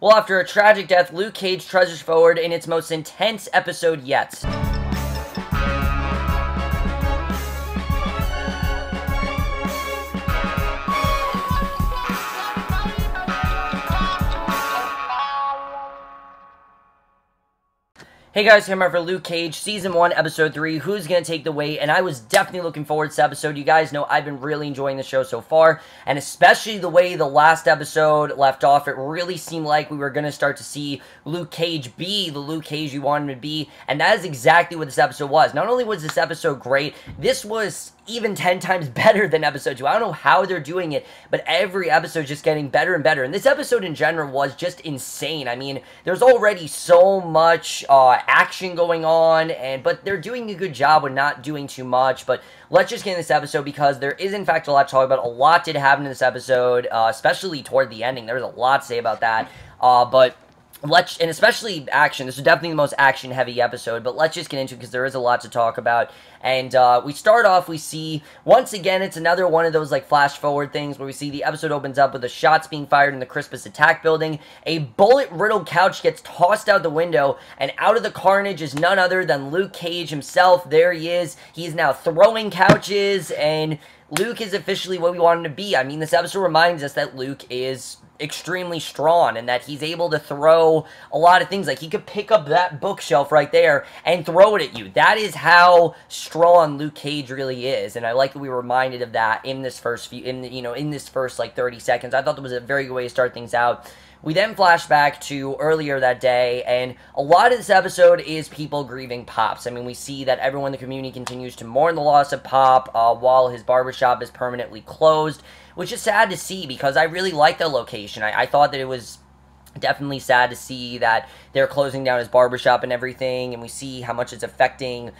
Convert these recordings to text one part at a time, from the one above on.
Well, after a tragic death, Luke Cage trudges forward in its most intense episode yet. Hey guys, here for Luke Cage, Season 1, Episode 3, Who's Gonna Take the Weight? And I was definitely looking forward to this episode. You guys know I've been really enjoying the show so far, and especially the way the last episode left off. It really seemed like we were gonna start to see Luke Cage be the Luke Cage you wanted him to be, and that is exactly what this episode was. Not only was this episode great, this was even 10 times better than episode 2. I don't know how they're doing it, but every episode is just getting better and better. And this episode in general was just insane. I mean, there's already so much action going on, but they're doing a good job with not doing too much. But let's just get in this episode because there is, in fact, a lot to talk about. A lot did happen in this episode, especially toward the ending. There's a lot to say about that. And especially action. This is definitely the most action-heavy episode, but let's just get into it because there is a lot to talk about. And we start off, we see, once again, it's another one of those, like, flash-forward things where we see the episode opens up with the shots being fired in the Crispus attack building. A bullet-riddled couch gets tossed out the window, and out of the carnage is none other than Luke Cage himself. There he is. He is now throwing couches, and Luke is officially what we want him to be. I mean, this episode reminds us that Luke is extremely strong and that he's able to throw a lot of things. Like, he could pick up that bookshelf right there and throw it at you. That is how strong Luke Cage really is, and I like that we were reminded of that in this first like 30 seconds. I thought that was a very good way to start things out. We then flash back to earlier that day, and a lot of this episode is people grieving Pops. I mean, we see that everyone in the community continues to mourn the loss of Pop while his barbershop is permanently closed, which is sad to see because I really like the location. I thought that it was definitely sad to see that they're closing down his barbershop and everything, and we see how much it's affecting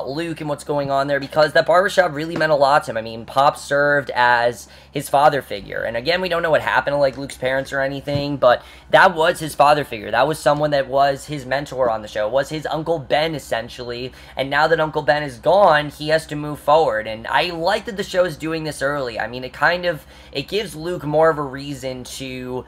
Luke and what's going on there, because that barbershop really meant a lot to him. I mean, Pop served as his father figure, and again, we don't know what happened to, like, Luke's parents or anything, but that was his father figure. That was someone that was his mentor on the show, was his Uncle Ben, essentially, and now that Uncle Ben is gone, he has to move forward, and I like that the show is doing this early. I mean, it gives Luke more of a reason to,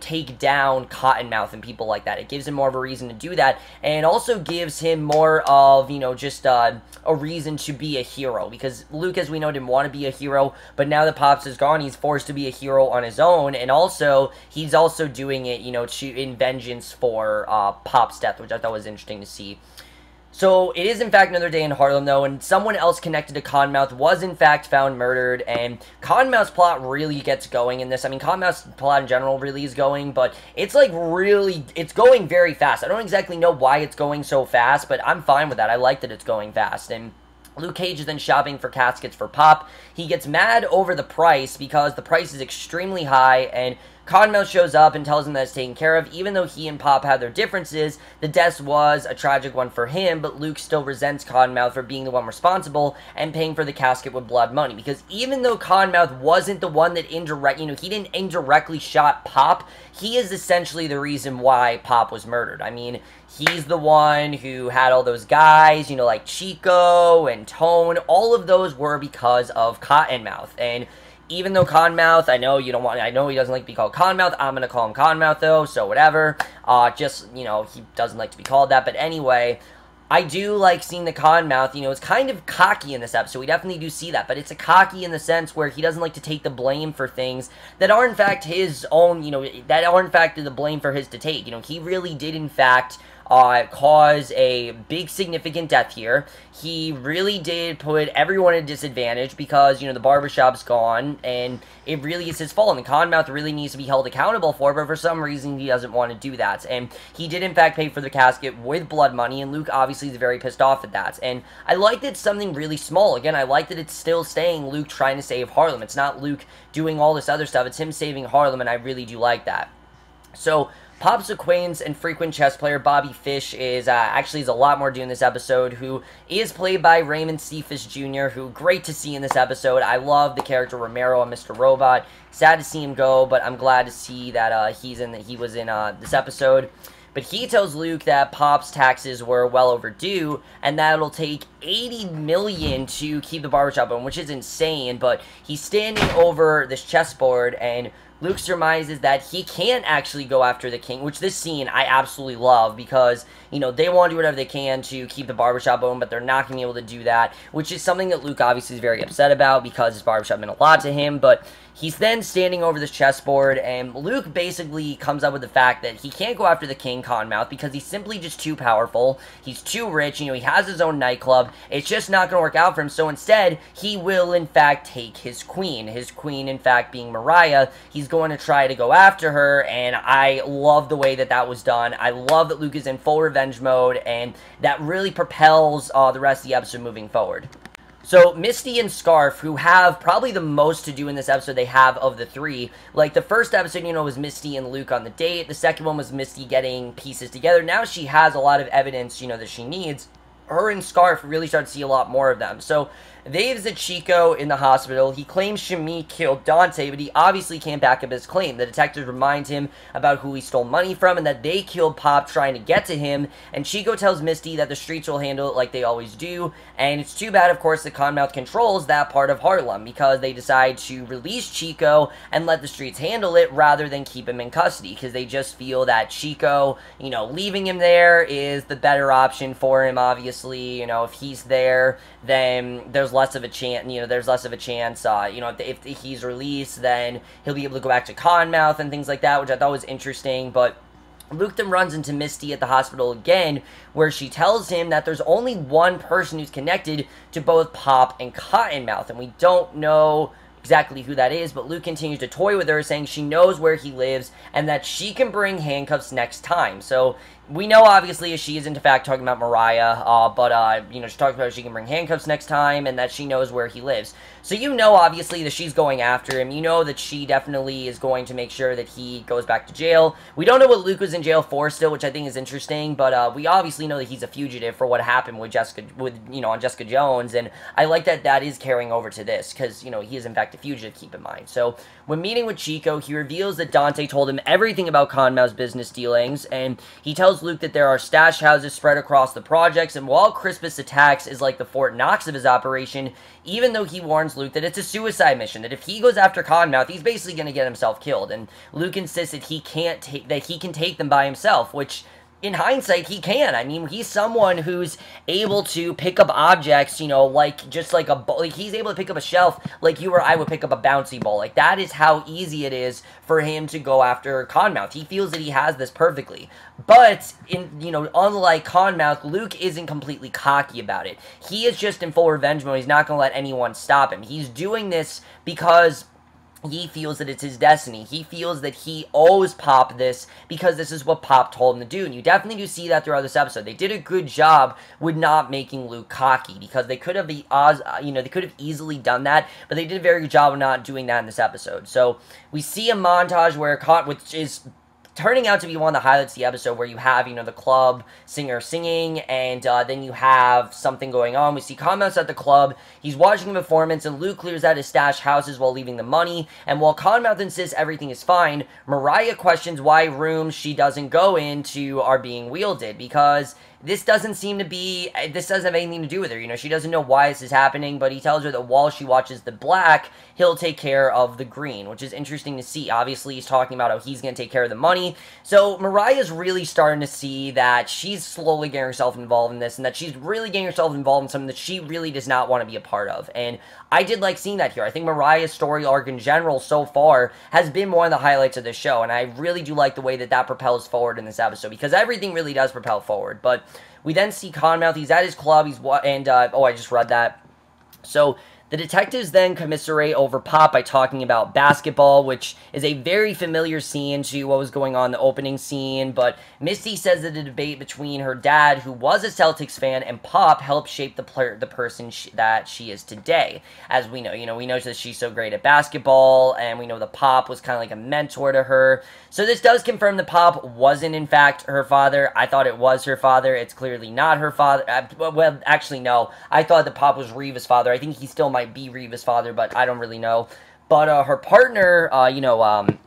take down Cottonmouth and people like that. It gives him more of a reason to do that, and it also gives him more of, just a reason to be a hero, because Luke, as we know, didn't want to be a hero, but now that Pops is gone, he's forced to be a hero on his own, and also, he's also doing it, in vengeance for Pop's death, which I thought was interesting to see. So, it is in fact another day in Harlem, though, and someone else connected to Cottonmouth was in fact found murdered, and Cottonmouth's plot really gets going in this. I mean, Cottonmouth's plot in general really is going, but it's it's going very fast. I don't exactly know why it's going so fast, but I'm fine with that. I like that it's going fast, and Luke Cage is then shopping for caskets for Pop. He gets mad over the price because the price is extremely high, and Cottonmouth shows up and tells him that it's taken care of. Even though he and Pop have their differences, the death was a tragic one for him, but Luke still resents Cottonmouth for being the one responsible and paying for the casket with blood money. Because even though Cottonmouth wasn't the one that he didn't indirectly shot Pop, he is essentially the reason why Pop was murdered. I mean, he's the one who had all those guys, like Chico and Tone. All of those were because of Cottonmouth. And even though Cottonmouth, I know he doesn't like to be called Cottonmouth. I'm going to call him Cottonmouth, though, so whatever. He doesn't like to be called that. But anyway, I do like seeing the Cottonmouth. It's kind of cocky in this episode. We definitely do see that. But it's a cocky in the sense where he doesn't like to take the blame for things that are, in fact, his own, that are, in fact, the blame for his to take. He really did, in fact, cause a big significant death here. He really did put everyone at a disadvantage because, the barbershop's gone, and it really is his fault, and Cottonmouth really needs to be held accountable for, but for some reason he doesn't want to do that, and he did in fact pay for the casket with blood money, and Luke obviously is very pissed off at that, and I like that it's something really small. Again, I like that it's still staying Luke trying to save Harlem. It's not Luke doing all this other stuff, it's him saving Harlem, and I really do like that. So, Pop's acquaintance and frequent chess player Bobby Fish is a lot more doing this episode, who is played by Raymond Cephas Jr., who great to see in this episode. I love the character Romero and Mr. Robot. Sad to see him go, but I'm glad to see that he was in this episode. But he tells Luke that Pop's taxes were well overdue, and that it'll take $80 million to keep the barbershop open, which is insane, but he's standing over this chessboard, and Luke surmises that he can't actually go after the king, which this scene I absolutely love because, you know, they want to do whatever they can to keep the barbershop open, but they're not going to be able to do that, which is something that Luke obviously is very upset about because his barbershop meant a lot to him, but he's then standing over this chessboard, and Luke basically comes up with the fact that he can't go after the king, Cottonmouth, because he's simply just too powerful, he's too rich, you know, he has his own nightclub, it's just not going to work out for him, so instead, he will, in fact, take his queen, in fact, being Mariah. He's going to try to go after her, and I love the way that that was done. I love that Luke is in full revenge mode, and that really propels the rest of the episode moving forward. So, Misty and Scarf, who have probably the most to do in this episode they have of the three, like, the first episode, you know, was Misty and Luke on the date, the second one was Misty getting pieces together. Now she has a lot of evidence, you know, that she needs. Her and Scarf really start to see a lot more of them. So, they visit Chico in the hospital. He claims Shami killed Dante, but he obviously can't back up his claim. The detectives remind him about who he stole money from and that they killed Pop trying to get to him. And Chico tells Misty that the streets will handle it like they always do. And it's too bad, of course, that Cottonmouth controls that part of Harlem because they decide to release Chico and let the streets handle it rather than keep him in custody because they just feel that Chico, you know, leaving him there is the better option for him, obviously. You know, if he's there, then there's less of a chance, you know, you know, if he's released, then he'll be able to go back to Cottonmouth and things like that, which I thought was interesting, but Luke then runs into Misty at the hospital again, where she tells him that there's only one person who's connected to both Pop and Cottonmouth, and we don't know exactly who that is, but Luke continues to toy with her, saying she knows where he lives, and that she can bring handcuffs next time. So, we know, obviously, she is, in fact, talking about Mariah, but, you know, she talks about she can bring handcuffs next time, and that she knows where he lives. So you know, obviously, that she's going after him. You know that she definitely is going to make sure that he goes back to jail. We don't know what Luke was in jail for still, which I think is interesting, but, we obviously know that he's a fugitive for what happened with on Jessica Jones, and I like that that is carrying over to this, because, you know, he is, in fact, a fugitive, keep in mind. So, when meeting with Chico, he reveals that Dante told him everything about Cottonmouth's business dealings, and he tells Luke that there are stash houses spread across the projects, and while Crispus Attacks is like the Fort Knox of his operation, even though he warns Luke that it's a suicide mission, that if he goes after Cottonmouth, he's basically going to get himself killed, and Luke insists that he can take them by himself, which in hindsight, he can. I mean, he's someone who's able to pick up objects, you know, like, just like he's able to pick up a shelf like you or I would pick up a bouncy ball. Like, that is how easy it is for him to go after Cottonmouth. He feels that he has this perfectly. But, you know, unlike Cottonmouth, Luke isn't completely cocky about it. He is just in full revenge mode. He's not going to let anyone stop him. He's doing this because he feels that it's his destiny. He feels that he owes Pop this because this is what Pop told him to do. And you definitely do see that throughout this episode. They did a good job with not making Luke cocky because they could have, they could have easily done that, but they did a very good job of not doing that in this episode. So we see a montage which is turning out to be one of the highlights of the episode, where you have, you know, the club singer singing, and then you have something going on. We see Cottonmouth at the club. He's watching a performance, and Luke clears out his stash houses while leaving the money. And while Cottonmouth insists everything is fine, Mariah questions why rooms she doesn't go into are being wielded, because this doesn't have anything to do with her. You know, she doesn't know why this is happening, but he tells her that while she watches the black, he'll take care of the green, which is interesting to see. Obviously, he's talking about how he's going to take care of the money. So, Mariah's really starting to see that she's slowly getting herself involved in this, and that she's really getting herself involved in something that she really does not want to be a part of. And I did like seeing that here. I think Mariah's story arc in general so far has been one of the highlights of the show, and I really do like the way that that propels forward in this episode, because everything really does propel forward. But we then see Cottonmouth. He's at his club. I just read that. So the detectives then commiserate over Pop by talking about basketball, which is a very familiar scene to what was going on in the opening scene, but Misty says that the debate between her dad, who was a Celtics fan, and Pop helped shape the person that she is today. As we know, we know that she's so great at basketball, and we know that Pop was kind of like a mentor to her. So this does confirm that Pop wasn't, in fact, her father. I thought it was her father. It's clearly not her father. Well, actually, no. I thought that Pop was Reva's father. I think he still might be Reva's father, but I don't really know. But her partner,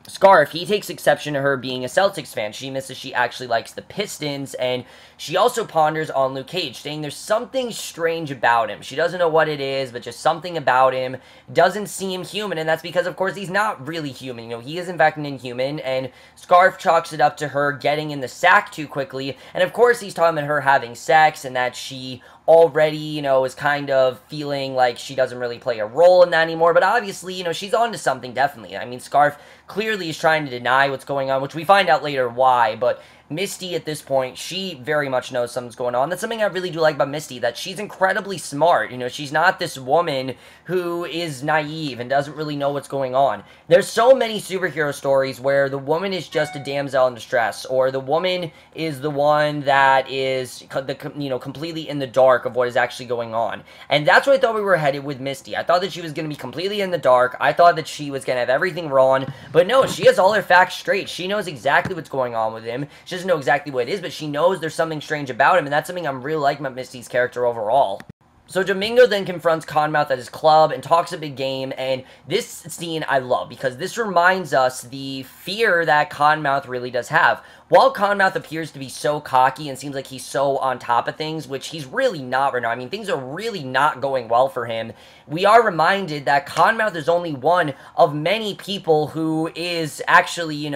Scarf, he takes exception to her being a Celtics fan. She misses she actually likes the Pistons, and she also ponders on Luke Cage, saying there's something strange about him. She doesn't know what it is, but just something about him doesn't seem human, and that's because, of course, he's not really human. He is, in fact, an inhuman, and Scarf chalks it up to her getting in the sack too quickly, and, of course, he's talking about her having sex, and that she already, is kind of feeling like she doesn't really play a role in that anymore, but obviously, she's onto something, definitely. I mean, Scarf clearly is trying to deny what's going on, which we find out later why, but Misty, at this point, she very much knows something's going on. That's something I really do like about Misty, that she's incredibly smart. She's not this woman who is naive and doesn't really know what's going on. There's so many superhero stories where the woman is just a damsel in distress, or the woman is the one that is, completely in the dark of what is actually going on. And that's what I thought we were headed with Misty. I thought that she was going to be completely in the dark. I thought that she was going to have everything wrong, but no, she has all her facts straight. She knows exactly what's going on with him. She doesn't know exactly what it is, but she knows there's something strange about him, and that's something I'm really liking about Misty's character overall. So Domingo then confronts Conmouth at his club and talks a big game, and this scene I love because this reminds us the fear that Conmouth really does have. While Conmouth appears to be so cocky and seems like he's so on top of things, which he's really not right now, I mean, things are really not going well for him, we are reminded that Conmouth is only one of many people who is actually,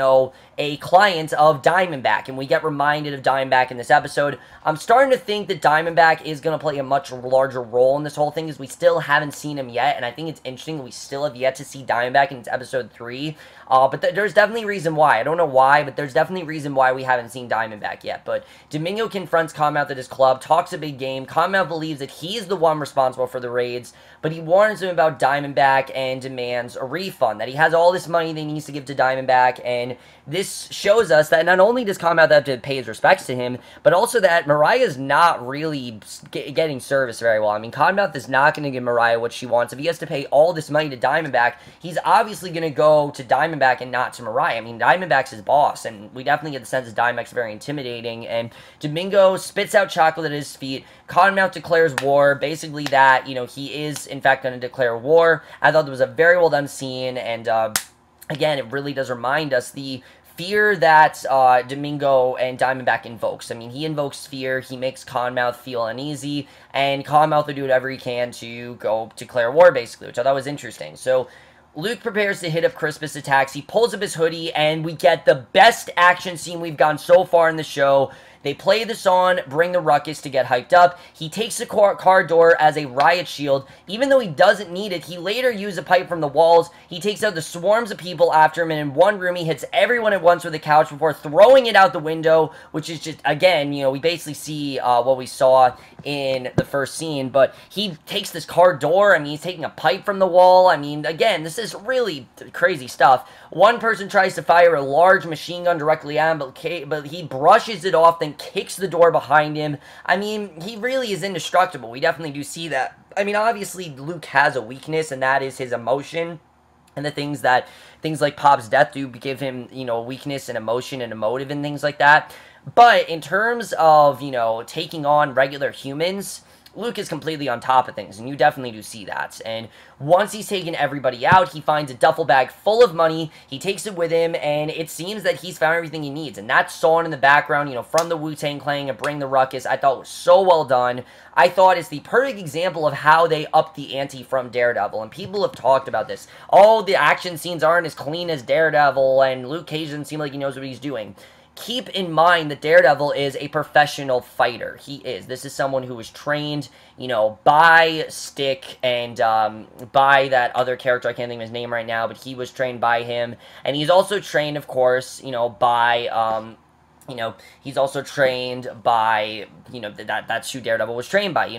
a client of Diamondback, and we get reminded of Diamondback in this episode. I'm starting to think that Diamondback is going to play a much larger role in this whole thing, as we still haven't seen him yet, and I think it's interesting that we still have yet to see Diamondback in episode 3, but there's definitely a reason why. I don't know why, but there's definitely a reason why we haven't seen Diamondback yet. But Domingo confronts Conmouth at his club, talks a big game. Conmouth believes that he's the one responsible for the raids, but he warns him about Diamondback and demands a refund, that he has all this money that he needs to give to Diamondback, and this shows us that not only does Conmouth have to pay his respects to him, but also that Mariah's not really getting service very well. I mean, Conmouth is not going to give Mariah what she wants. If he has to pay all this money to Diamondback, he's obviously going to go to Diamondback and not to Mariah. I mean, Diamondback's his boss, and we definitely get the sense that Diamondback's very intimidating, and Domingo spits out chocolate at his feet. Conmouth declares war, basically that, he is, in fact, going to declare war. I thought that was a very well done scene, and, again, it really does remind us the fear that Domingo and Diamondback invokes. I mean, he invokes fear, he makes Conmouth feel uneasy, and Conmouth will do whatever he can to go declare war, basically, which I thought was interesting. So, Luke prepares to hit up Crispus attacks, he pulls up his hoodie, and we get the best action scene we've gotten so far in the show. They play the song, Bring the Ruckus, to get hyped up. He takes the car door as a riot shield. Even though he doesn't need it, he later uses a pipe from the walls. He takes out the swarms of people after him, and in one room, he hits everyone at once with a couch before throwing it out the window, which is just, again, we basically see what we saw in the first scene, but he takes this car door. I mean, he's taking a pipe from the wall. I mean, again, this is really crazy stuff. One person tries to fire a large machine gun directly at him, but he brushes it off, then kicks the door behind him. I mean, he really is indestructible. We definitely do see that. I mean, obviously, Luke has a weakness, and that is his emotion. And the things like Pop's death do give him, weakness and emotion and emotive and things like that. But in terms of, taking on regular humans, Luke is completely on top of things, and you definitely do see that. And once he's taken everybody out, he finds a duffel bag full of money, he takes it with him, and it seems that he's found everything he needs. And that song in the background, from the Wu-Tang Clan and Bring the Ruckus, I thought was so well done. I thought it's the perfect example of how they upped the ante from Daredevil, and people have talked about this. Oh, the action scenes aren't as clean as Daredevil, and Luke Cage doesn't seem like he knows what he's doing. Keep in mind that Daredevil is a professional fighter. He is. This is someone who was trained, by Stick and by that other character. I can't think of his name right now, but he was trained by him. And he's also trained, of course, by... he's also trained by, that's who Daredevil was trained by.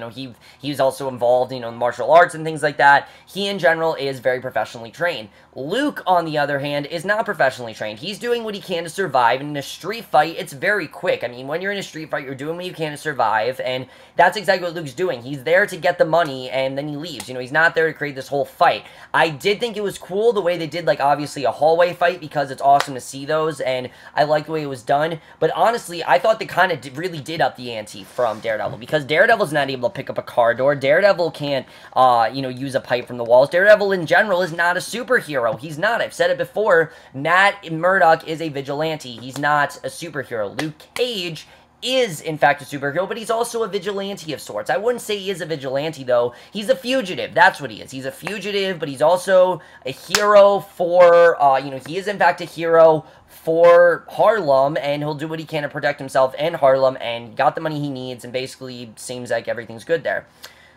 He's also involved, in martial arts and things like that. He, in general, is very professionally trained. Luke, on the other hand, is not professionally trained. He's doing what he can to survive, and in a street fight, it's very quick. I mean, when you're in a street fight, you're doing what you can to survive, and that's exactly what Luke's doing. He's there to get the money, and then he leaves. He's not there to create this whole fight. I did think it was cool the way they did, obviously a hallway fight, because it's awesome to see those, and I like the way it was done. But honestly, I thought they kind of really did up the ante from Daredevil, because Daredevil's not able to pick up a car door. Daredevil can't, use a pipe from the walls. Daredevil in general is not a superhero. He's not. I've said it before. Matt Murdock is a vigilante. He's not a superhero. Luke Cage is, in fact, a superhero, but he's also a vigilante of sorts. I wouldn't say he is a vigilante, though. He's a fugitive. That's what he is. He's a fugitive, but he's also a hero for, he is, in fact, a hero for Harlem, and he'll do what he can to protect himself and Harlem, and got the money he needs, and basically seems like everything's good there.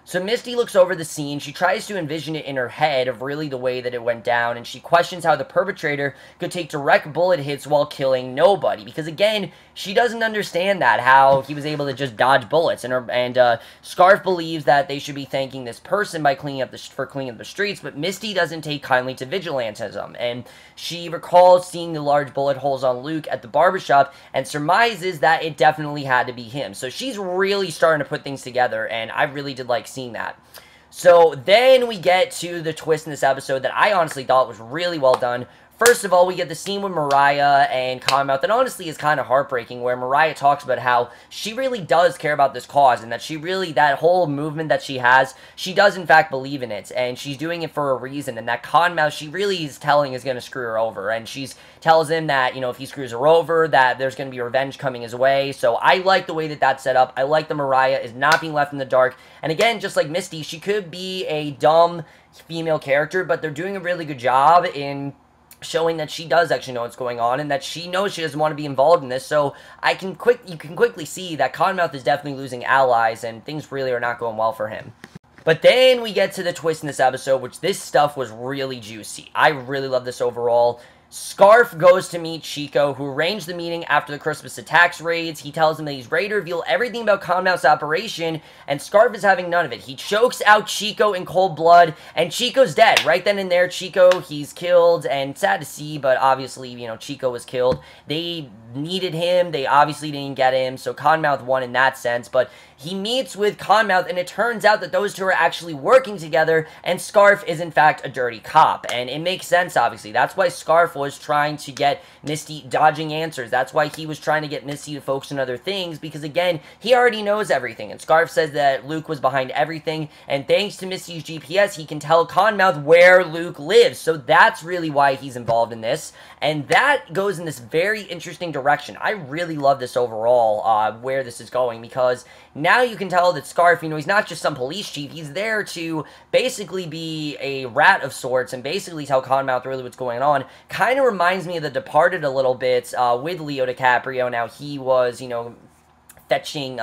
So Misty looks over the scene. She tries to envision it in her head of really the way that it went down, and she questions how the perpetrator could take direct bullet hits while killing nobody. Because again, she doesn't understand that, how he was able to just dodge bullets. And Scarf believes that they should be thanking this person by cleaning up the streets, but Misty doesn't take kindly to vigilantism, and she recalls seeing the large bullet holes on Luke at the barbershop and surmises that it definitely had to be him. So she's really starting to put things together, and I really did like seeing that. So then we get to the twist in this episode that I honestly thought was really well done. First of all, we get the scene with Mariah and Cottonmouth that honestly is kind of heartbreaking, where Mariah talks about how she really does care about this cause, and that she really, that whole movement that she has, she does in fact believe in it, and she's doing it for a reason, and that Cottonmouth, she really is telling is going to screw her over, and she tells him that, if he screws her over, that there's going to be revenge coming his way. So I like the way that that's set up. I like that Mariah is not being left in the dark, and again, just like Misty, she could be a dumb female character, but they're doing a really good job in showing that she does actually know what's going on, and that she knows she doesn't want to be involved in this. So you can quickly see that Cottonmouth is definitely losing allies, and things really are not going well for him. But then we get to the twist in this episode, which this stuff was really juicy. I really love this overall. Scarf goes to meet Chico, who arranged the meeting after the Christmas attacks raids. He tells him that he's ready to reveal everything about Cottonmouth's operation, and Scarf is having none of it. He chokes out Chico in cold blood, and Chico's dead. Right then and there, Chico, he's killed, and sad to see, but obviously, Chico was killed. They needed him. They obviously didn't get him, so Cottonmouth won in that sense, but he meets with Cottonmouth, and it turns out that those two are actually working together, and Scarf is in fact a dirty cop, and it makes sense, obviously. That's why Scarf was trying to get Misty dodging answers. That's why he was trying to get Misty to focus on other things, because again, he already knows everything, and Scarf says that Luke was behind everything, and thanks to Misty's GPS, he can tell Cottonmouth where Luke lives, so that's really why he's involved in this, and that goes in this very interesting direction. I really love this overall, where this is going, because now you can tell that Scarf, he's not just some police chief. He's there to basically be a rat of sorts and basically tell Cottonmouth really what's going on. Kind of reminds me of The Departed a little bit with Leo DiCaprio. Now, he was, fetching,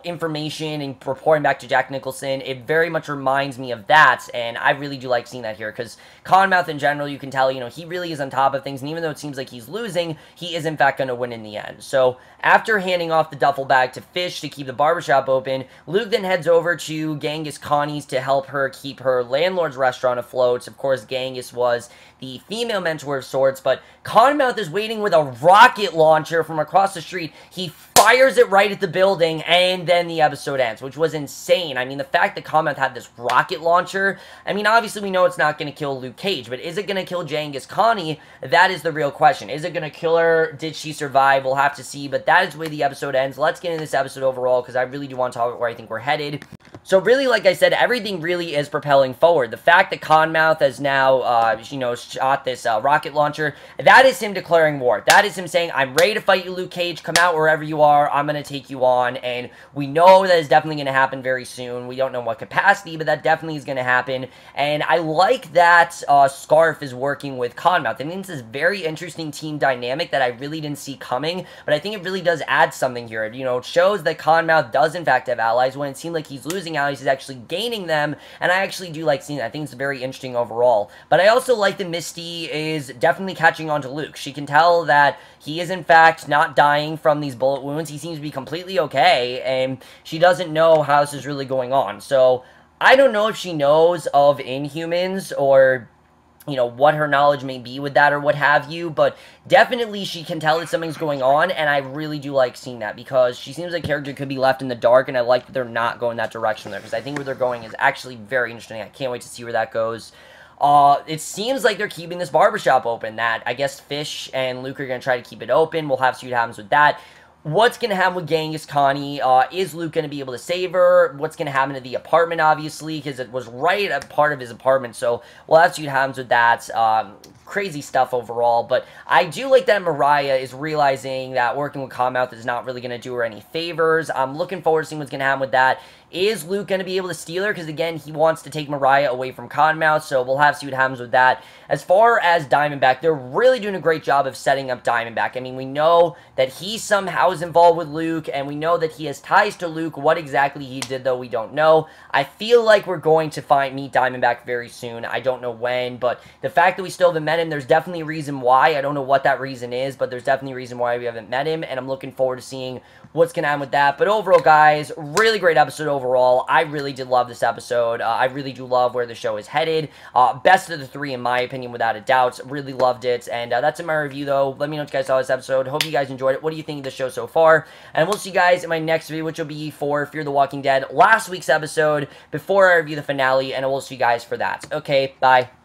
information and reporting back to Jack Nicholson. It very much reminds me of that, and I really do like seeing that here, because Cottonmouth in general, you can tell, he really is on top of things, and even though it seems like he's losing, he is in fact going to win in the end. So, after handing off the duffel bag to Fish to keep the barbershop open, Luke then heads over to Genghis Connie's to help her keep her landlord's restaurant afloat. Of course, Genghis was the female mentor of sorts, but Cottonmouth is waiting with a rocket launcher from across the street. He fires it right at the building, and then the episode ends, which was insane. I mean, the fact that Cottonmouth had this rocket launcher, I mean, obviously we know it's not going to kill Luke Cage, but is it going to kill Genghis Connie? That is the real question. Is it going to kill her? Did she survive? We'll have to see, but that is the way the episode ends. Let's get into this episode overall, because I really do want to talk about where I think we're headed. So really, like I said, everything really is propelling forward. The fact that Cottonmouth has now, shot this rocket launcher, that is him declaring war. That is him saying, I'm ready to fight you, Luke Cage. Come out wherever you are. I'm going to take you on. And we know that is definitely going to happen very soon. We don't know what capacity, but that definitely is going to happen. And I like that Scarf is working with Cottonmouth. I think this is a very interesting team dynamic that I really didn't see coming, but I think it really does add something here. It shows that Cottonmouth does in fact have allies. When it seemed like he's losing allies, he's actually gaining them, and I actually do like seeing that. I think it's very interesting overall. But I also like that Misty is definitely catching on to Luke. She can tell that he is in fact not dying from these bullet wounds. He seems to be completely okay, and she doesn't know how this is really going on. So I don't know if she knows of Inhumans or what her knowledge may be with that or what have you, but definitely she can tell that something's going on, and I really do like seeing that, because she seems like a character could be left in the dark, and I like that they're not going that direction there, because I think where they're going is actually very interesting. I can't wait to see where that goes. It seems like they're keeping this barbershop open, that I guess Fish and Luke are going to try to keep it open. We'll have to see what happens with that. What's going to happen with Genghis Connie? Is Luke going to be able to save her? What's going to happen to the apartment, obviously, because it was right at part of his apartment, so we'll have to see what happens with that. Crazy stuff overall, but I do like that Mariah is realizing that working with Cottonmouth is not really going to do her any favors. I'm looking forward to seeing what's going to happen with that. Is Luke going to be able to steal her? Because, again, he wants to take Mariah away from Cottonmouth, so we'll have to see what happens with that. As far as Diamondback, they're really doing a great job of setting up Diamondback. I mean, we know that he somehow is involved with Luke, and we know that he has ties to Luke. What exactly he did, though, we don't know. I feel like we're going to meet Diamondback very soon. I don't know when, but the fact that we still haven't met him, there's definitely a reason why. I don't know what that reason is, but there's definitely a reason why we haven't met him, and I'm looking forward to seeing what's going to happen with that. But overall, guys, really great episode overall. I really did love this episode. I really do love where the show is headed. Best of the three, in my opinion, without a doubt. Really loved it. And that's in my review, though. Let me know what you guys saw this episode. Hope you guys enjoyed it. What do you think of the show so far? And we'll see you guys in my next video, which will be for Fear the Walking Dead, last week's episode, before I review the finale. And we'll see you guys for that. Okay, bye.